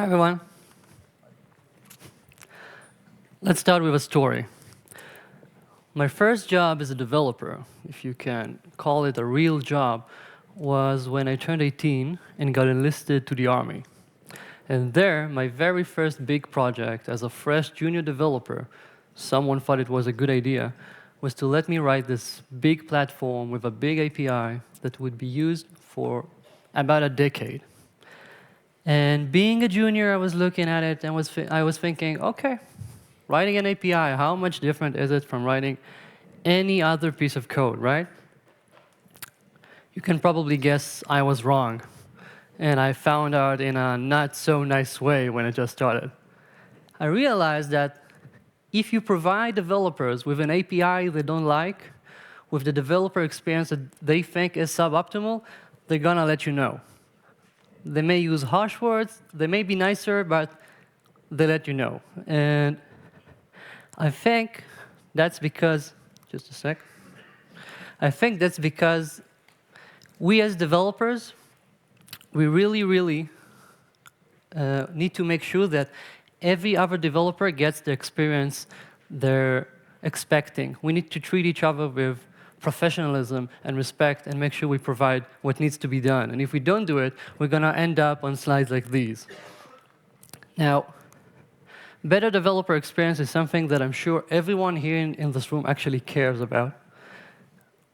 Hi, everyone. Let's start with a story. My first job as a developer, if you can call it a real job, was when I turned 18 and got enlisted to the Army. And there, my very first big project as a fresh junior developer, someone thought it was a good idea, was to let me write this big platform with a big API that would be used for about a decade. And being a junior, I was looking at it and I was thinking, okay, writing an API, how much different is it from writing any other piece of code, right? You can probably guess I was wrong. And I found out in a not so nice way when it just started. I realized that if you provide developers with an API they don't like, with the developer experience that they think is suboptimal, they're gonna let you know. They may use harsh words, they may be nicer, but they let you know. And I think that's because, just a sec. I think that's because we as developers, we really need to make sure that every other developer gets the experience they're expecting. We need to treat each other with professionalism and respect and make sure we provide what needs to be done. And if we don't do it, we're going to end up on slides like these. Now, better developer experience is something that I'm sure everyone here in this room actually cares about.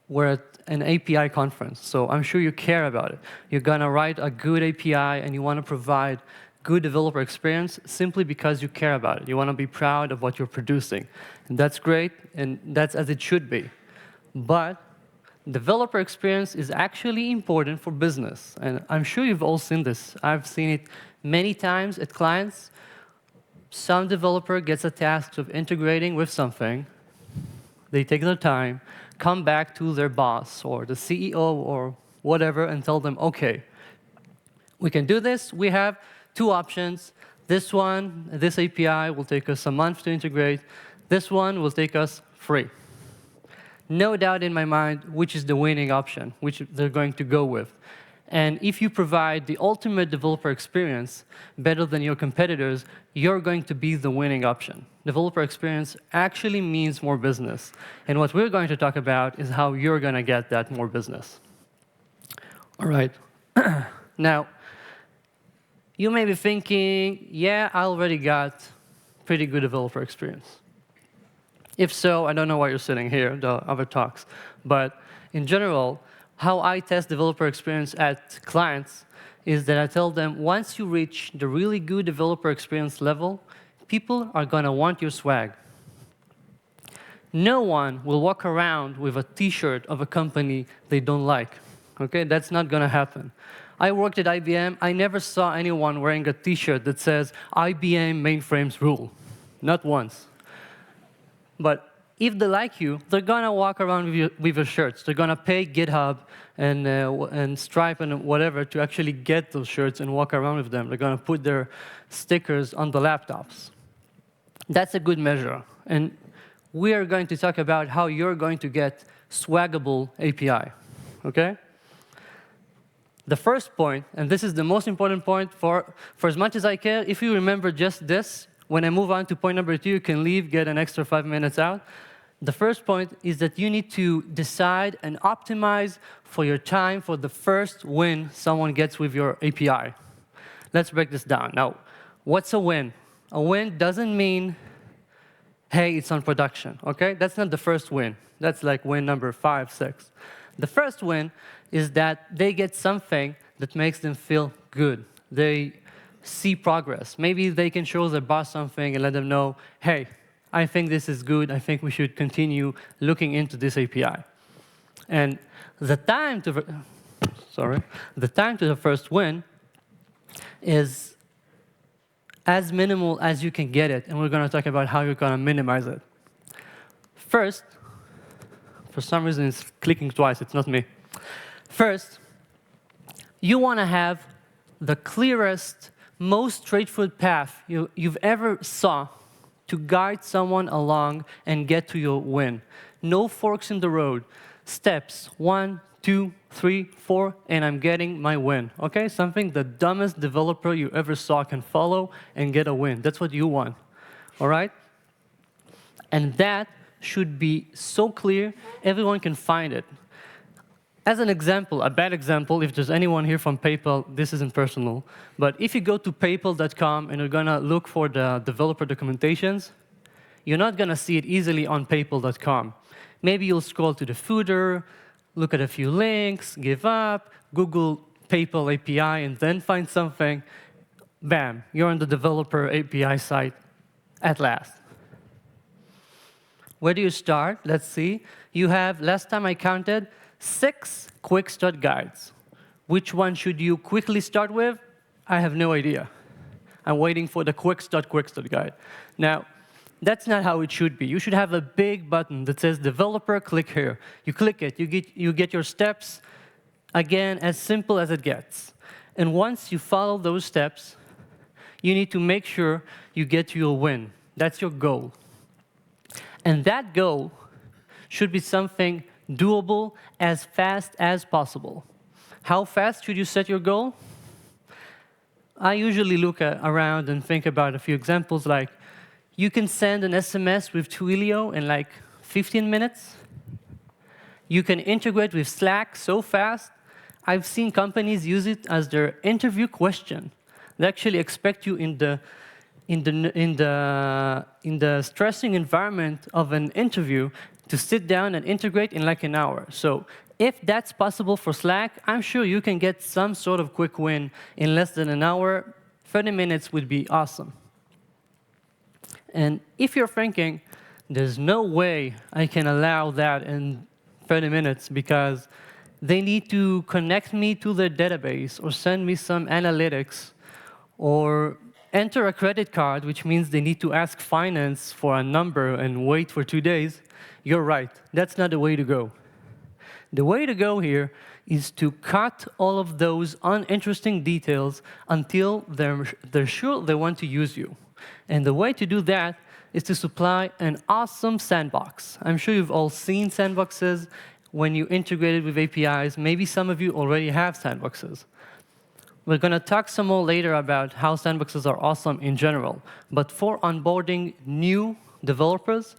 We're at an API conference, so I'm sure you care about it. You're going to write a good API and you want to provide good developer experience simply because you care about it. You want to be proud of what you're producing. And that's great, and that's as it should be. But developer experience is actually important for business. And I'm sure you've all seen this. I've seen it many times at clients. Some developer gets a task of integrating with something. They take their time, come back to their boss or the CEO or whatever and tell them, okay, we can do this. We have two options. This one, this API will take us a month to integrate. This one will take us free. No doubt in my mind which is the winning option, which they're going to go with. And if you provide the ultimate developer experience better than your competitors, you're going to be the winning option. Developer experience actually means more business. And what we're going to talk about is how you're going to get that more business. All right. Now, you may be thinking, yeah, I already got pretty good developer experience. If so, I don't know why you're sitting here, the other talks. But in general, how I test developer experience at clients is that I tell them, once you reach the really good developer experience level, people are going to want your swag. No one will walk around with a T-shirt of a company they don't like. Okay, that's not going to happen. I worked at IBM. I never saw anyone wearing a T-shirt that says, IBM mainframes rule. Not once. But if they like you, they're going to walk around with your shirts. They're going to pay GitHub and Stripe and whatever to actually get those shirts and walk around with them. They're going to put their stickers on the laptops. That's a good measure. And we are going to talk about how you're going to get swaggable API. Okay? The first point, and this is the most important point for as much as I care, if you remember just this, when I move on to point number 2, you can leave, get an extra 5 minutes out. The first point is that you need to decide and optimize for your time for the first win someone gets with your API. Let's break this down. Now, what's a win? A win doesn't mean, hey, it's on production, okay? That's not the first win. That's like win number 5, 6. The first win is that they get something that makes them feel good. They see progress. Maybe they can show their boss something and let them know, hey, I think this is good. I think we should continue looking into this API. And the time to the first win is as minimal as you can get it, and we're going to talk about how you're going to minimize it. First, for some reason it's clicking twice, it's not me. First, you want to have the clearest, most straightforward path you've ever saw to guide someone along and get to your win. No forks in the road. Steps 1, 2, 3, 4, and I'm getting my win. Okay, something the dumbest developer you ever saw can follow and get a win. That's what you want. All right? And that should be so clear, everyone can find it. As an example, a bad example, if there's anyone here from PayPal, this isn't personal, but if you go to paypal.com and you're gonna look for the developer documentations, you're not gonna see it easily on paypal.com. Maybe you'll scroll to the footer, look at a few links, give up, Google PayPal API, and then find something. Bam, you're on the developer API site at last. Where do you start? Let's see. You have, last time I counted, 6 quick start guides. Which one should you quickly start with? I have no idea. I'm waiting for the quick start guide. Now, that's not how it should be. You should have a big button that says developer, click here. You click it, you get your steps, again, as simple as it gets. And once you follow those steps, you need to make sure you get your win. That's your goal. And that goal should be something doable as fast as possible. How fast should you set your goal? I usually look around and think about a few examples, like you can send an SMS with Twilio in like 15 minutes. You can integrate with Slack so fast. I've seen companies use it as their interview question. They actually expect you in the stressing environment of an interview to sit down and integrate in like an hour. So if that's possible for Slack, I'm sure you can get some sort of quick win in less than an hour. 30 minutes would be awesome. And if you're thinking, there's no way I can allow that in 30 minutes because they need to connect me to their database or send me some analytics or enter a credit card, which means they need to ask finance for a number and wait for 2 days, you're right. That's not the way to go. The way to go here is to cut all of those uninteresting details until they're sure they want to use you. And the way to do that is to supply an awesome sandbox. I'm sure you've all seen sandboxes when you integrate it with APIs. Maybe some of you already have sandboxes. We're going to talk some more later about how sandboxes are awesome in general. But for onboarding new developers,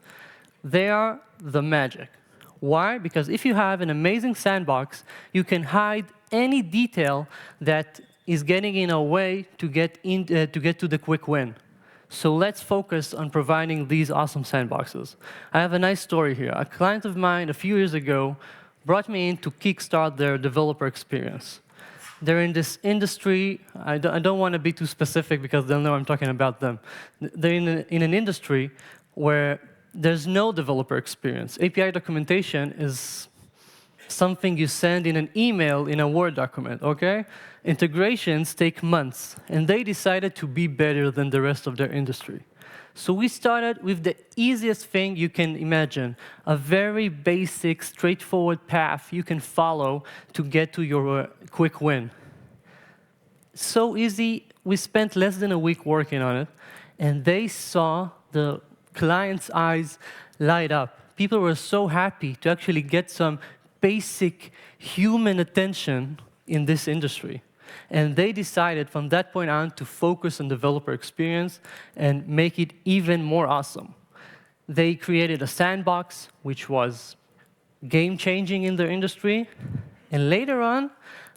they are the magic. Why? Because if you have an amazing sandbox, you can hide any detail that is getting in a way to get to the quick win. So let's focus on providing these awesome sandboxes. I have a nice story here. A client of mine a few years ago brought me in to kickstart their developer experience. They're in this industry. I don't want to be too specific because they'll know I'm talking about them. They're in an industry where there's no developer experience. API documentation is something you send in an email in a Word document, okay? Integrations take months, and they decided to be better than the rest of their industry. So we started with the easiest thing you can imagine, a very basic, straightforward path you can follow to get to your quick win. So easy, we spent less than a week working on it, and they saw the clients' eyes light up. People were so happy to actually get some basic human attention in this industry. And they decided from that point on to focus on developer experience and make it even more awesome. They created a sandbox, which was game-changing in their industry. And later on,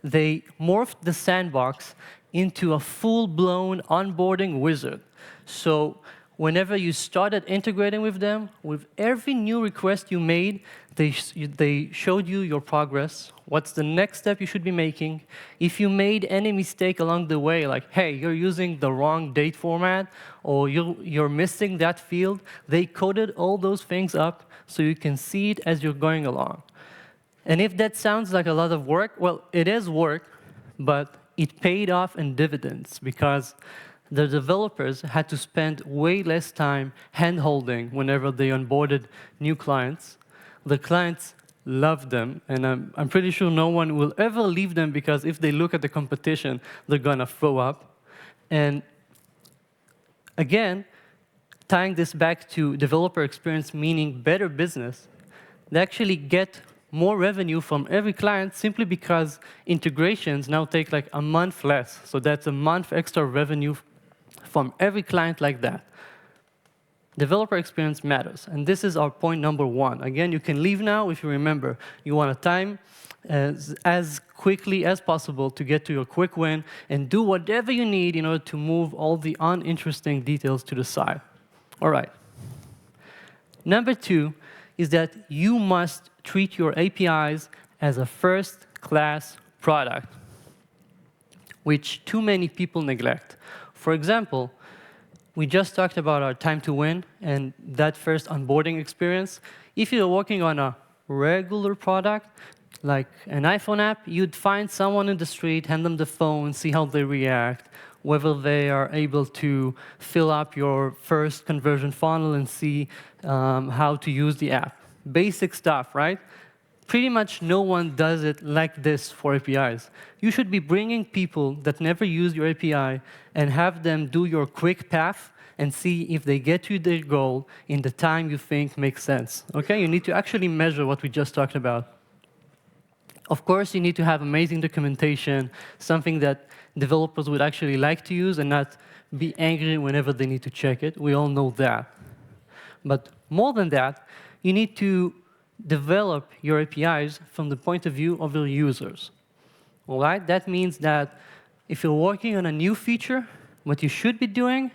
they morphed the sandbox into a full-blown onboarding wizard. So whenever you started integrating with them, with every new request you made, they showed you your progress, what's the next step you should be making. If you made any mistake along the way, like, hey, you're using the wrong date format, or you're missing that field, they coded all those things up so you can see it as you're going along. And if that sounds like a lot of work, well, it is work, but it paid off in dividends because the developers had to spend way less time hand-holding whenever they onboarded new clients. The clients loved them, and I'm pretty sure no one will ever leave them because if they look at the competition, they're going to throw up. And again, tying this back to developer experience, meaning better business, they actually get more revenue from every client simply because integrations now take like a month less. So that's a month extra revenue from every client like that. Developer experience matters, and this is our point number 1. Again, you can leave now if you remember. You want to time as quickly as possible to get to your quick win and do whatever you need in order to move all the uninteresting details to the side. All right. Number 2 is that you must treat your APIs as a first-class product, which too many people neglect. For example, we just talked about our time to win and that first onboarding experience. If you're working on a regular product, like an iPhone app, you'd find someone in the street, hand them the phone, see how they react, whether they are able to fill up your first conversion funnel and see how to use the app. Basic stuff, right? Pretty much no one does it like this for APIs. You should be bringing people that never use your API and have them do your quick path and see if they get to their goal in the time you think makes sense. Okay? You need to actually measure what we just talked about. Of course, you need to have amazing documentation, something that developers would actually like to use and not be angry whenever they need to check it. We all know that. But more than that, you need to develop your APIs from the point of view of your users. All right? That means that if you're working on a new feature, what you should be doing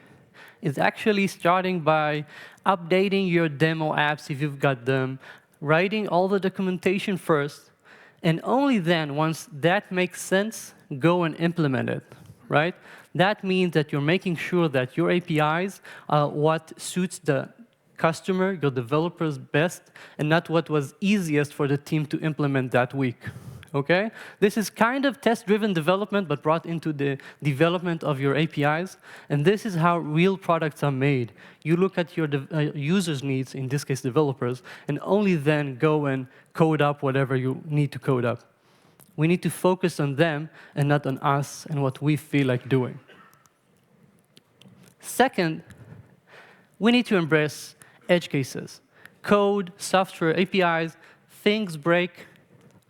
is actually starting by updating your demo apps if you've got them, writing all the documentation first, and only then, once that makes sense, go and implement it, right? That means that you're making sure that your APIs are what suits the customer, your developers best, and not what was easiest for the team to implement that week, okay? This is kind of test-driven development, but brought into the development of your APIs, and this is how real products are made. You look at your users' needs, in this case developers, and only then go and code up whatever you need to code up. We need to focus on them and not on us and what we feel like doing. Second, we need to embrace edge cases. Code, software, APIs, things break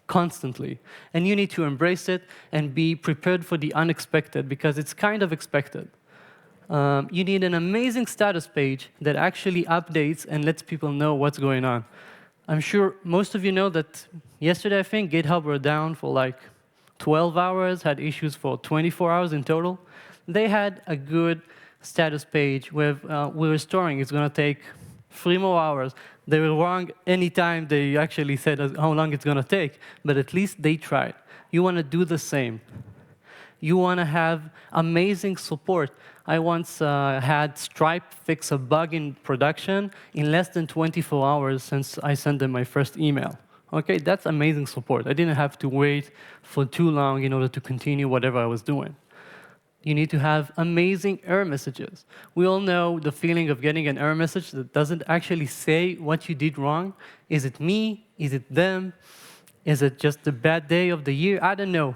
constantly. And you need to embrace it and be prepared for the unexpected, because it's kind of expected. You need an amazing status page that actually updates and lets people know what's going on. I'm sure most of you know that yesterday, I think, GitHub were down for like 12 hours, had issues for 24 hours in total. They had a good status page with we're restoring. It's going to take 3 more hours. They were wrong anytime they actually said how long it's going to take, but at least they tried. You want to do the same. You want to have amazing support. I once had Stripe fix a bug in production in less than 24 hours since I sent them my first email. Okay, that's amazing support. I didn't have to wait for too long in order to continue whatever I was doing. You need to have amazing error messages. We all know the feeling of getting an error message that doesn't actually say what you did wrong. Is it me? Is it them? Is it just the bad day of the year? I don't know.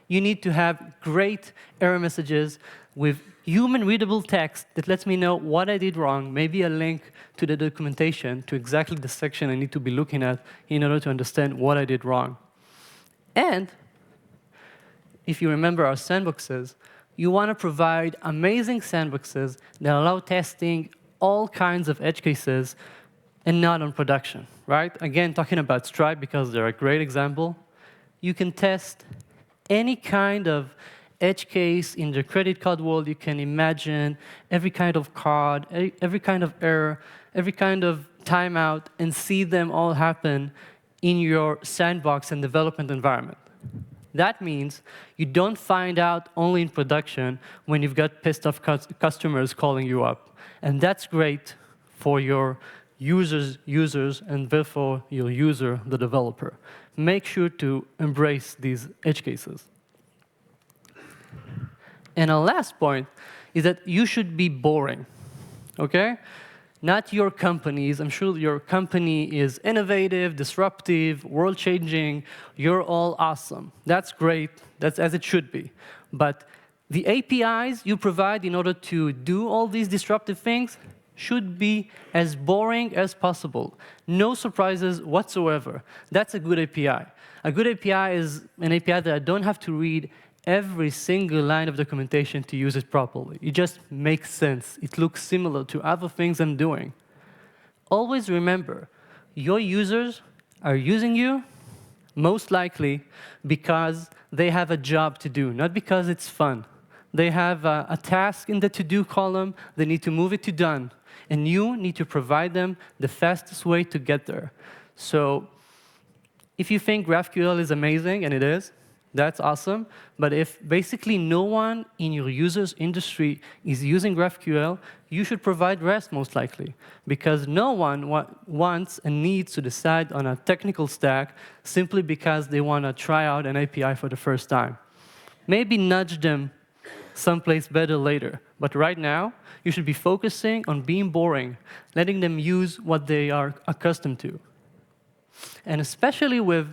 You need to have great error messages with human-readable text that lets me know what I did wrong, maybe a link to the documentation, to exactly the section I need to be looking at in order to understand what I did wrong. And if you remember our sandboxes, you want to provide amazing sandboxes that allow testing all kinds of edge cases and not on production, right? Again, talking about Stripe because they're a great example. You can test any kind of edge case in the credit card world you can imagine, every kind of card, every kind of error, every kind of timeout, and see them all happen in your sandbox and development environment. That means you don't find out only in production when you've got pissed off customers calling you up. And that's great for your users, and therefore your user, the developer. Make sure to embrace these edge cases. And our last point is that you should be boring, okay? Not your companies. I'm sure your company is innovative, disruptive, world-changing. You're all awesome. That's great. That's as it should be. But the APIs you provide in order to do all these disruptive things should be as boring as possible. No surprises whatsoever. That's a good API. A good API is an API that I don't have to read every single line of documentation to use it properly. It just makes sense. It looks similar to other things I'm doing. Always remember, your users are using you most likely because they have a job to do, not because it's fun. They have a task in the to-do column, they need to move it to done, and you need to provide them the fastest way to get there. So if you think GraphQL is amazing, and it is, that's awesome, but if basically no one in your user's industry is using GraphQL, you should provide REST most likely, because no one wants and needs to decide on a technical stack simply because they want to try out an API for the first time. Maybe nudge them someplace better later, but right now, you should be focusing on being boring, letting them use what they are accustomed to. And especially with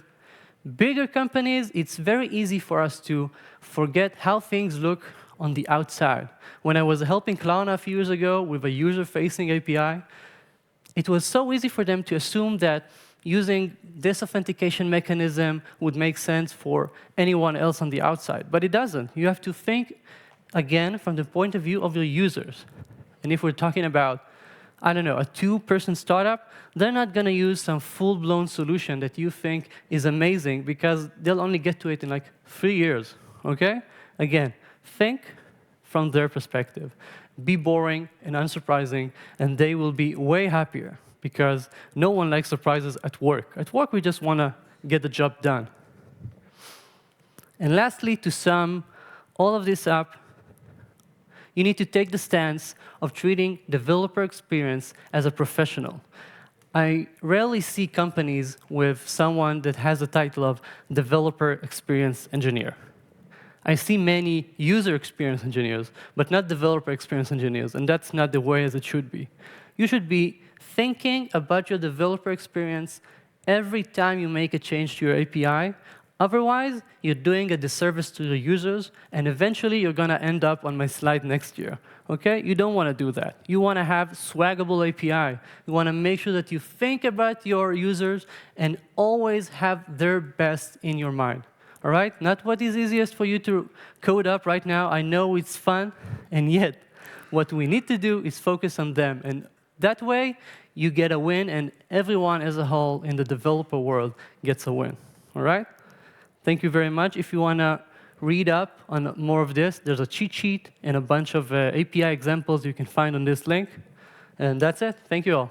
bigger companies, it's very easy for us to forget how things look on the outside. When I was helping Klarna a few years ago with a user-facing API, it was so easy for them to assume that using this authentication mechanism would make sense for anyone else on the outside. But it doesn't. You have to think, again, from the point of view of your users. And if we're talking about, I don't know, a two-person startup, they're not going to use some full-blown solution that you think is amazing because they'll only get to it in like 3 years, okay? Again, think from their perspective. Be boring and unsurprising, and they will be way happier because no one likes surprises at work. At work, we just want to get the job done. And lastly, to sum all of this up, you need to take the stance of treating developer experience as a professional. I rarely see companies with someone that has the title of developer experience engineer. I see many user experience engineers, but not developer experience engineers, and that's not the way as it should be. You should be thinking about your developer experience every time you make a change to your API. Otherwise, you're doing a disservice to your users, and eventually you're going to end up on my slide next year. Okay? You don't want to do that. You want to have swaggable API. You want to make sure that you think about your users and always have their best in your mind. All right? Not what is easiest for you to code up right now. I know it's fun, and yet what we need to do is focus on them. And that way, you get a win, and everyone as a whole in the developer world gets a win. All right? Thank you very much. If you want to read up on more of this, there's a cheat sheet and a bunch of API examples you can find on this link. And that's it. Thank you all.